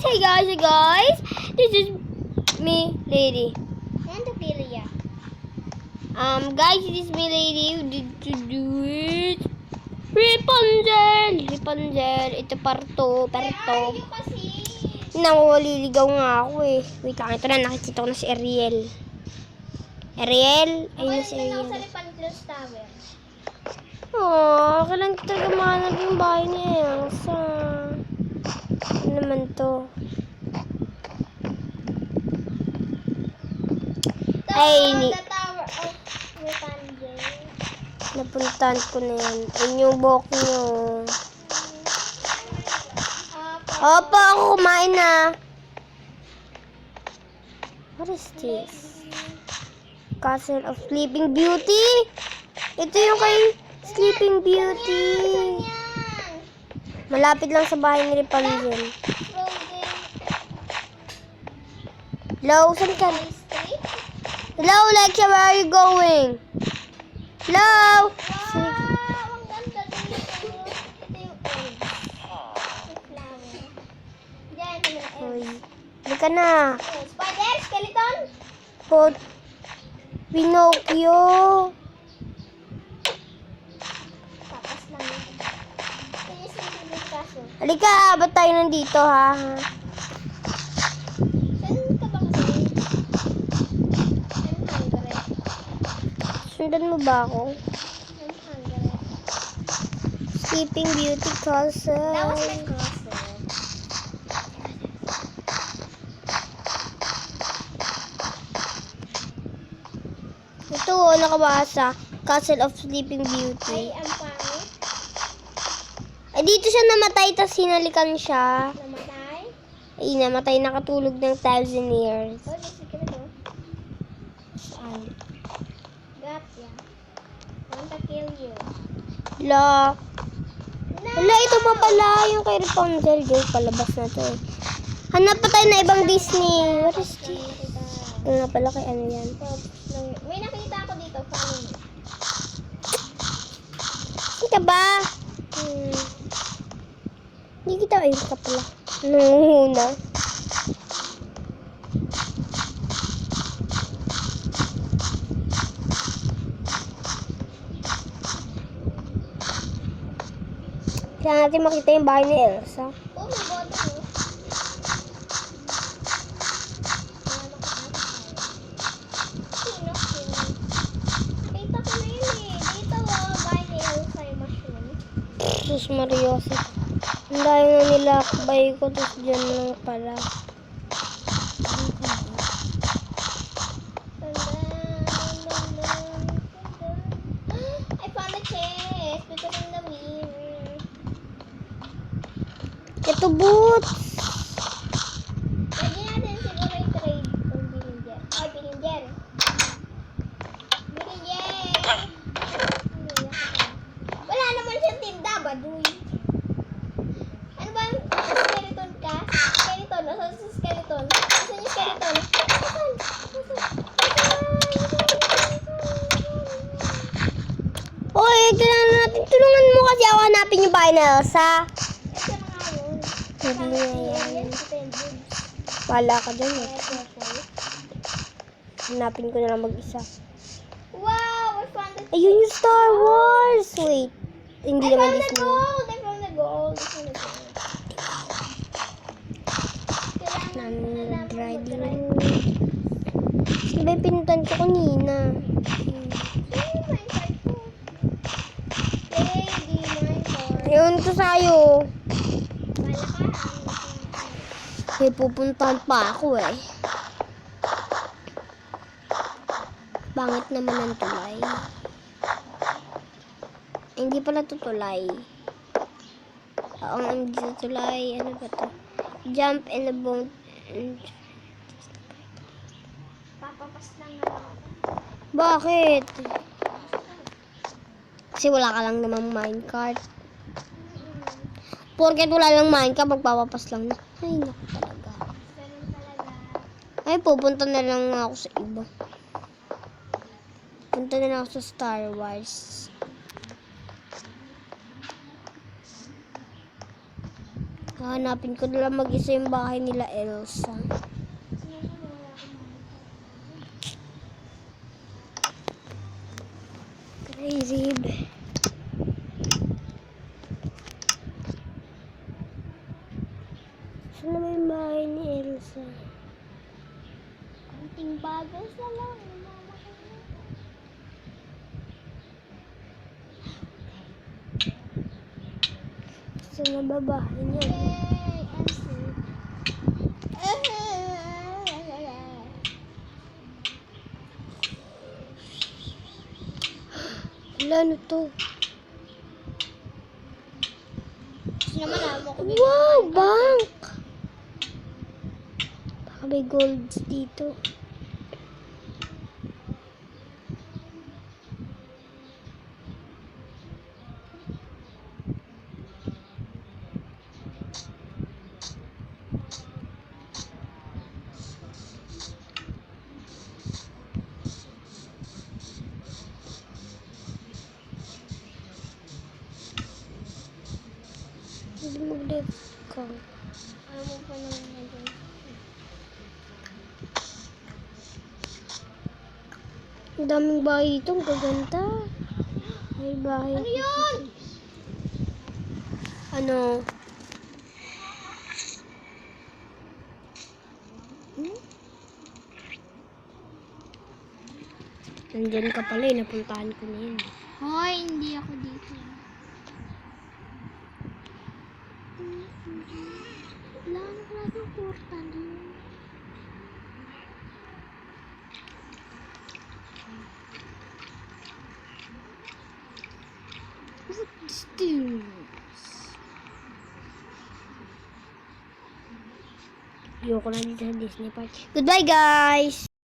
Hey guys, this is me, lady. Want to kill ya? Guys, this is me, lady. Who did to do it? Rapunzel. Ito parto. Where are you kasi? Nawaliligaw nga ako eh. Wait lang, ito na, nakikita ko na si Ariel. Ariel? Ayun na si Ako lang sa Ariel. Rapunzel's Tower. Kailan talaga mahanap yung bahay niya. Elsa. Ano naman to? The Tower of Rapunzel. Napuntahan ko na yan. Ayun yung buhok niyo. Opo, ako kumain na. What is this? Castle of Sleeping Beauty? Ito yung kay Sleeping Beauty. Malapit lang sa bahay ni Rapunzel. Frozen. Hello, saan ka? Street? Hello, Lexia, where are you going? Hello? Wow! Ang ganda din ito. Ito yung egg. Yung flower. Diyan, ito yung Uy, egg. halika na. Spider? Skeleton? Pot. Pinocchio. Tapas lang yun. Ito yung simple kaso. Halika, ba't tayo nandito, ha? Saan ka ba kasi? I'm hungry. Sundan mo ba ako? I'm hungry. Sleeping Beauty Castle. That was my castle. Ito, nakabasa. Castle of Sleeping Beauty. Ay, ang pangit. Ay, dito siya namatay, tas hinalikan siya. Namatay. Ay, namatay, nakatulog ng 1,000 years. Oh, may secret oh. Saan? Got ya. Want to kill you. La. No! Wala, ito pa pala yung kay Rapunzel. Guys, palabas na to eh. Hanap pa tayo na ibang Disney. What is this? Ito nga pala kay ano yan. May nakita ako dito. Funny. Kita ba? Hindi kita. Ayun ka pala. Nanguhuna. Kaya natin makita yung bahay ni Elsa. Oh, may bottom oh. Sino? Nakita ko na yun eh. Dito oh. Bahay ni Elsa yung mushroom. Jesus Mariosa. Ang dahil na nilakbay ko. Tapos dyan lang pala. I found the chest because in the mirror. Ito boots. Pwede natin siguro i-trade kung Billinger. Ay, Billinger. Billinger! Wala naman siyang tinda, baduy. Ano ba? Skeleton ka? Skeleton. Nasaan si skeleton? Nasaan yung skeleton? Nasaan? Hoy, kailangan natin. Tulungan mo kasi ako hanapin yung bahay ni Elsa. Ito na nga yun. Hindi na yan. Ito yung boobs. Wala ka dyan eh. Kaya careful. Hanapin ko na lang mag-isa. Wow! I found the Ayun yung Star Wars! Wait. Hindi I naman found the Disney. gold! I found the gold! I found the gold. Kailangan ko na lang Driving. mag-drive. Iba yung pinuntan ko kanina. Sino yung minecart ko? Lady, minecart. Ayun to sa'yo. Bala ka. May pupuntahan pa ako eh. Bangit naman ang tulay. Hindi pala to tulay. Oo, hindi to tulay. Ano ba to? Jump in the boat. Papapas lang na lang ako. Bakit? Kasi wala ka lang namang minecart. Porket wala lang minecart, magpapapas lang na. Ay, naku talaga. Ganun talaga. Ay, pupunta na lang ako sa iba. Punta na lang ako sa Star Wars. Hahanapin ko na lang mag-isa yung bahay nila Elsa. Crazy. Saan naman yung bahay ni Elsa? Kunting bagay sa lang. Mama ko na. Saan na ba bahay niya? Yay! MC. Wala, ano to? Gusto naman mo ko Wow, bank! Baka may golds dito. Hindi mag-left ka. Ayaw mo pa naman nandun. Ang daming bahay dito. Ang gaganda. May bahay. Ano yun? Ano? Hmm? Nandyan ka pala eh. Napuntahan ko na yun. Hoy, hindi ako dito. Wala na natin portal yun. What's this? Ayoko na dito sa Disney Park. Goodbye guys!